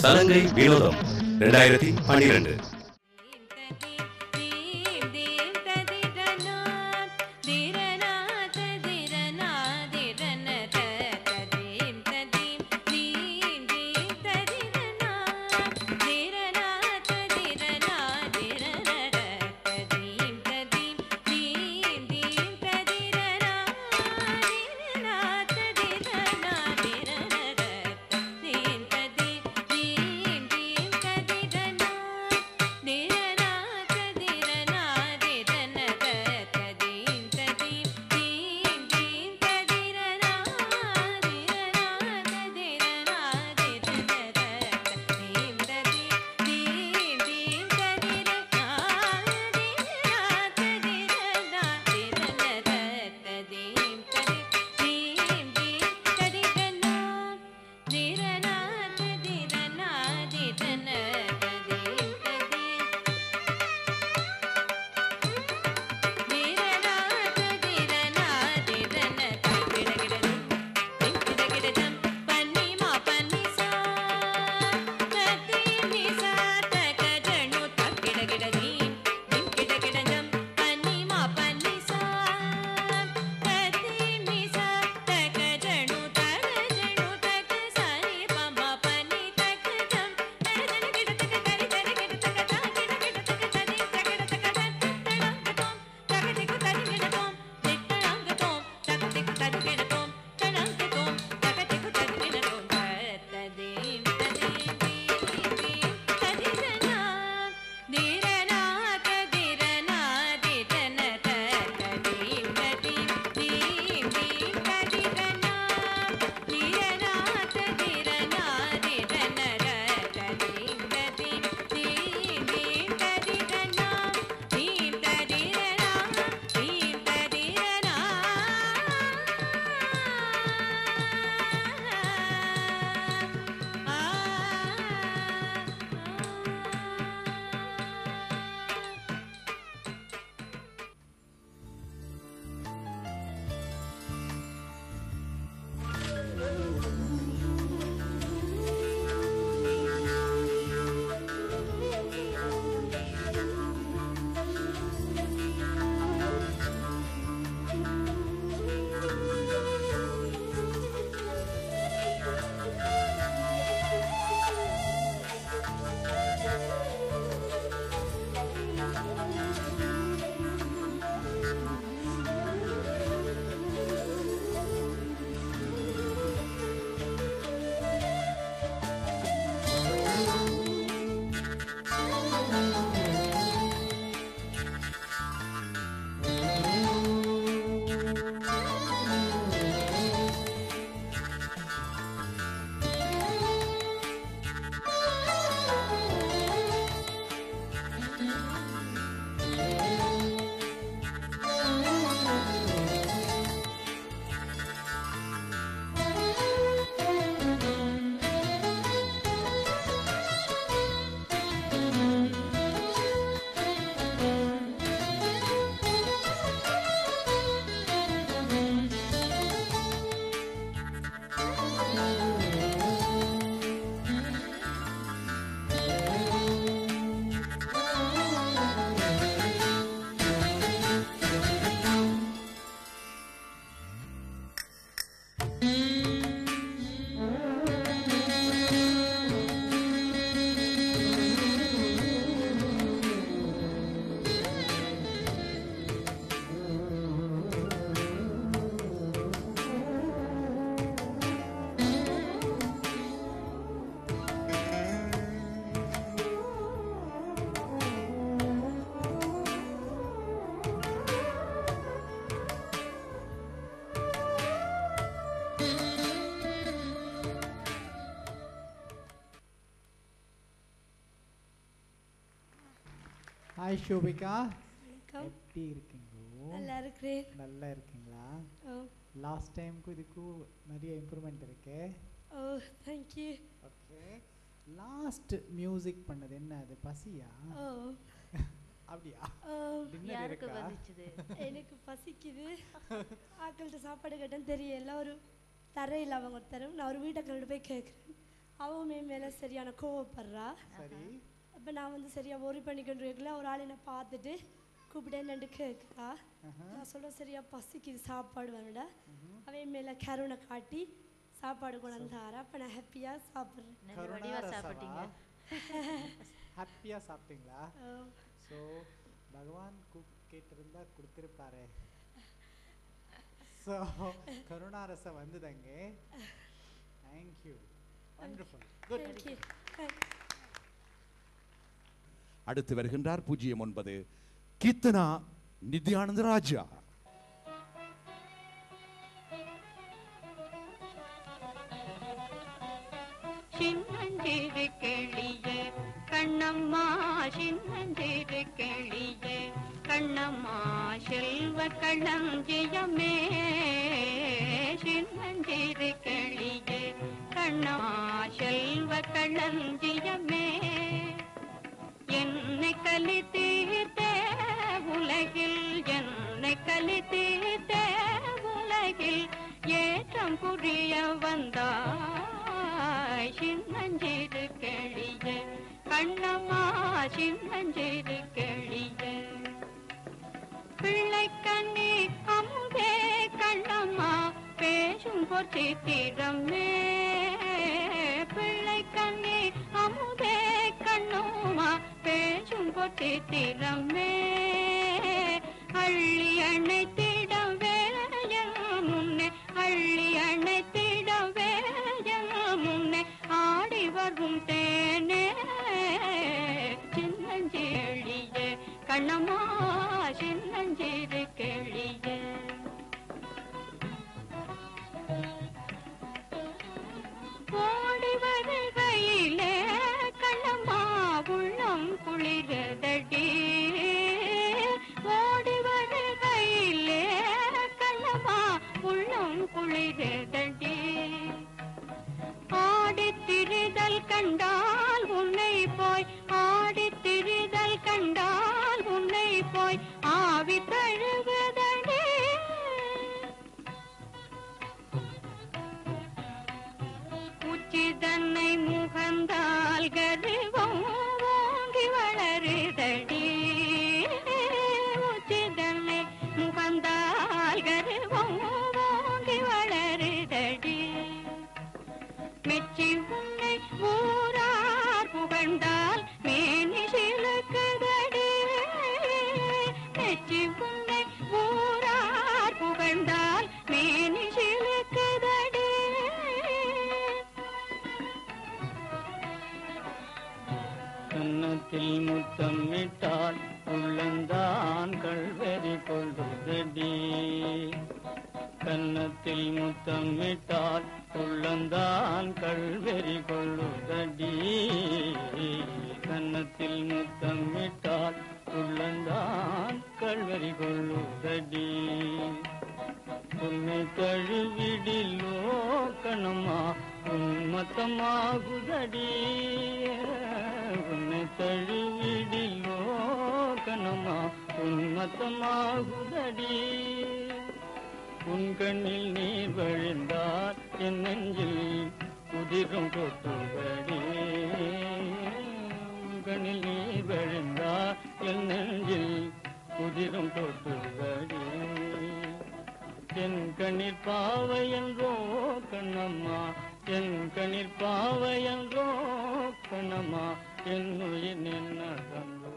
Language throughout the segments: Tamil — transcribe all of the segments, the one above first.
சலங்கை வினோதம் 2012. ஹாய் ஷோபிகா, எப்படி இருக்கீங்க? நல்லா இருக்கிறேன். நல்லா இருக்கீங்களா? லாஸ்ட் டைமுக்கு இதுக்கும் நிறைய இம்ப்ரூவ்மெண்ட் இருக்கு. ஓ thank you. Okay, last music பண்ணது என்ன? அது பசியா? ஓ அப்படியா? யாருக்கு வந்துச்சு? எனக்கு பசிக்குது. ஆக்கள்கிட்ட சாப்பாடு கேட்டேன்னு தெரியல. ஒரு தரையில் அவங்க தரும். நான் ஒரு வீட்டை கொண்டு போய் கேட்குறேன். அவன் என் மேலே சரியான கோவப்படுறா. சரி. அப்போ நான் வந்து சரியாக ஒரி பண்ணிக்கிட்டு இருக்கல, ஒரு ஆள் என்னை பார்த்துட்டு கூப்பிட்டேன்னு கேட்குறா. நான் சொல்ல சரியா பசிக்குது சாப்பாடு வேணுடா. அவன் என் மேலே கருணை காட்டி சாப்பாடு கொண்டு வந்தாரா. அப்போ நான் ஹாப்பியாக சாப்பிட்றேன். சாப்பிட்டீங்க? ஹாப்பியாக சாப்பிட்டீங்களா? ஸோ பகவான் கேட்டிருந்தா கொடுத்துருப்பாரு. ஸோ கருணாரசம் வந்ததுங்க. தேங்க்யூ. வண்டர்ஃபுல். குட். அடுத்து வருகின்றார் 09 கீர்த்தனா நித்யானந்த ராஜா. சின்னஞ்சிறு கிளியே கண்ணம்மா, சின்னஞ்சிறு கிளியே கண்ணம்மா, செல்வ களஞ்சியமே. சின்னஞ்சிறு கிளியே கண்ணம்மா, செல்வ களஞ்சியமே. என்னை கலித்தீர்த்த உலகில், என்னை கலித்தீர்த்த உலகில் ஏற்றம் புரிய வந்தாய். சின்னஞ்சிறு கிளியே கண்ணம்மா, சின்னஞ்சிறு கிளியே. பிள்ளை கண்ணி அமுதே கண்ணம்மா, பேசும் பொற்சித்திரமே. பிள்ளை கண்ணி அமுதே கண்ணம்மா, பேசும் பொற்சித்திரமே. அள்ளி அணைத்திட வேலைய முன்னே, அள்ளி அணைத்திட வேலைய முன்னே ஆடி வரும் தேனே. சின்னஞ்சிறியே கண்ணம்மா, சின்னஞ்சிறு கிளியே. ஓடி வருகையிலே கண்ணம்மா, உள்ளம் குளிரதடி. ஓடி வருகையிலே கண்ணம்மா, உள்ளம் குளிரதடி. ஆடித்திரிதல் கண்டால் உன்னை போய், ஆடித்திரிதல் கண்டால் உன்னை போய் ஆவி தழுவதடி. உச்சிதன்னை முகந்தால் கருவம் ஓங்கி வளருதடி. உச்சிதன்னை முகந்தால் கருவம் ஓங்கி வளருதடி. மெச்சி உன்னை ஊரார் புகழ்ந்தால் மேனி சிலுக்குதடி. மெச்சி உன்னை ஊரார் புகழ்ந்தால் மேனி சிலுக்குதடி. கன்னத்தில் முத்தமிட்டால் உள்ளந்தான் கல்வெறி கொள்ளுதடி. கன்னத்தில் முத்தமிட்டால் உள்ளந்தான் கல்வெறி கொள்ளுதடி. கன்னத்தில் முத்தமிட்டால் உள்ளந்தான் கல்வெறி கொள்ளுதடி. உன்னை தழுவிடிலோ கண்ணம்மா, உன்மத்தமாகுதடி. உன்னை தழுவிடிலோ கண்ணம்மா, உன்மத்தமாகுதடி. உன் கண்ணில் நீர் வழிந்தால் என் நெஞ்சில் குதிரும் கொட்டுபடி. உன் கண்ணில் நீர் வழிந்தால் என் நெஞ்சில் குதிரும் கொட்டுபடி. என் கண்ணீர் பாவை என்றோ கண்ணம்மா, என் கண்ணீர் பாவை என்றோ கண்ணம்மா, என் உயிர் என்ன தந்தோ.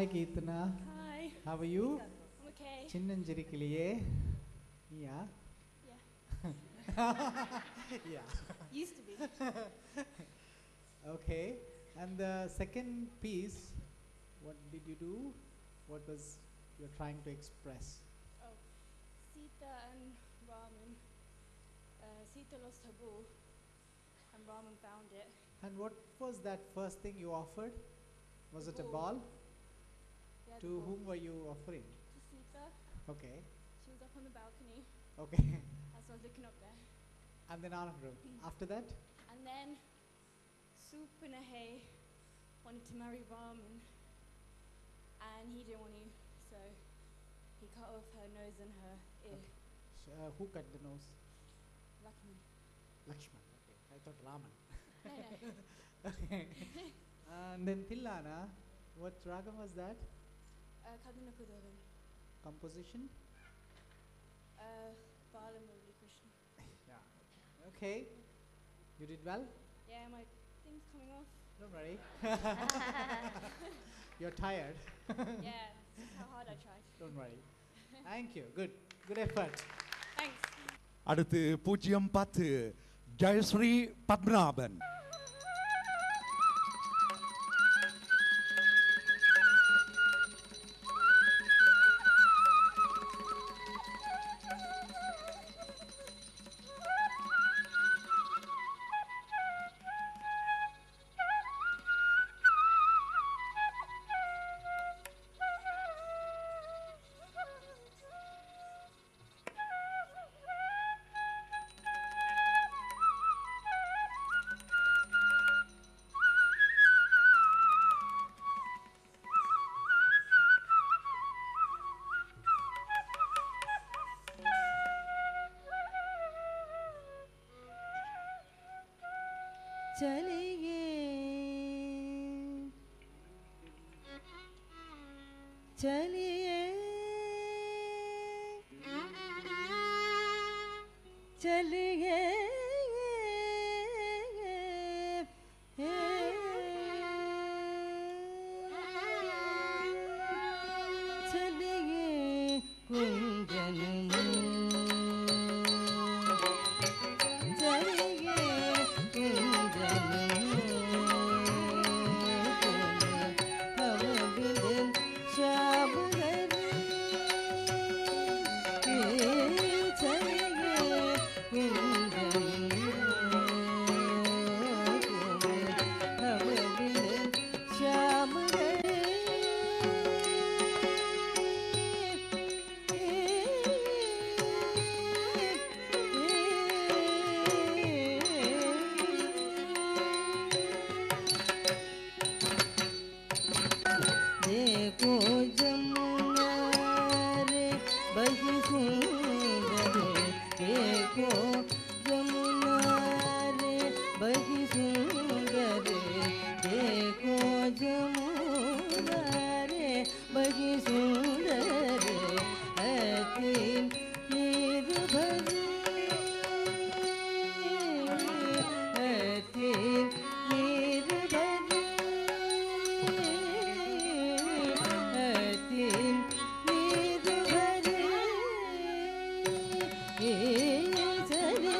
Keethana. Hi. How are you? I'm okay. Chinnanjirikiliye. Yeah. Yeah. Used to be. Okay. And the second piece, what did you do? What was you're trying to express? Oh, Sita and Raman. Sita lost her ball, and Raman found it. And what was that first thing you offered? Was it a Ball. ball? Yeah, To the ball. whom were you offering? To Sita. Okay. She was up on the balcony. Okay. As I was looking up there. And then after that? And then Supanahe wanted to marry Raman, and he didn't want to, so he cut off her nose and her ear. Who cut the nose? Lakshman. Lakshman. Okay. I thought Raman. No, no. Okay. And then Tillana, what ragam was that? Kadunakudhavan. Composition? Bala Murali Krishna. Yeah. Okay. You did well? Yeah, my thing's coming off. Don't worry. You're tired. Yeah, that's how hard I tried. Don't worry. Thank you. Good. Good effort. Thanks. அடுத்து 010 ஜெயஸ்ரீ பத்மநாபன். चलिए चलिए चलिए चलिए कुंजन चलिए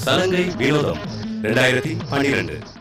சலங்கை வினோதம் 2012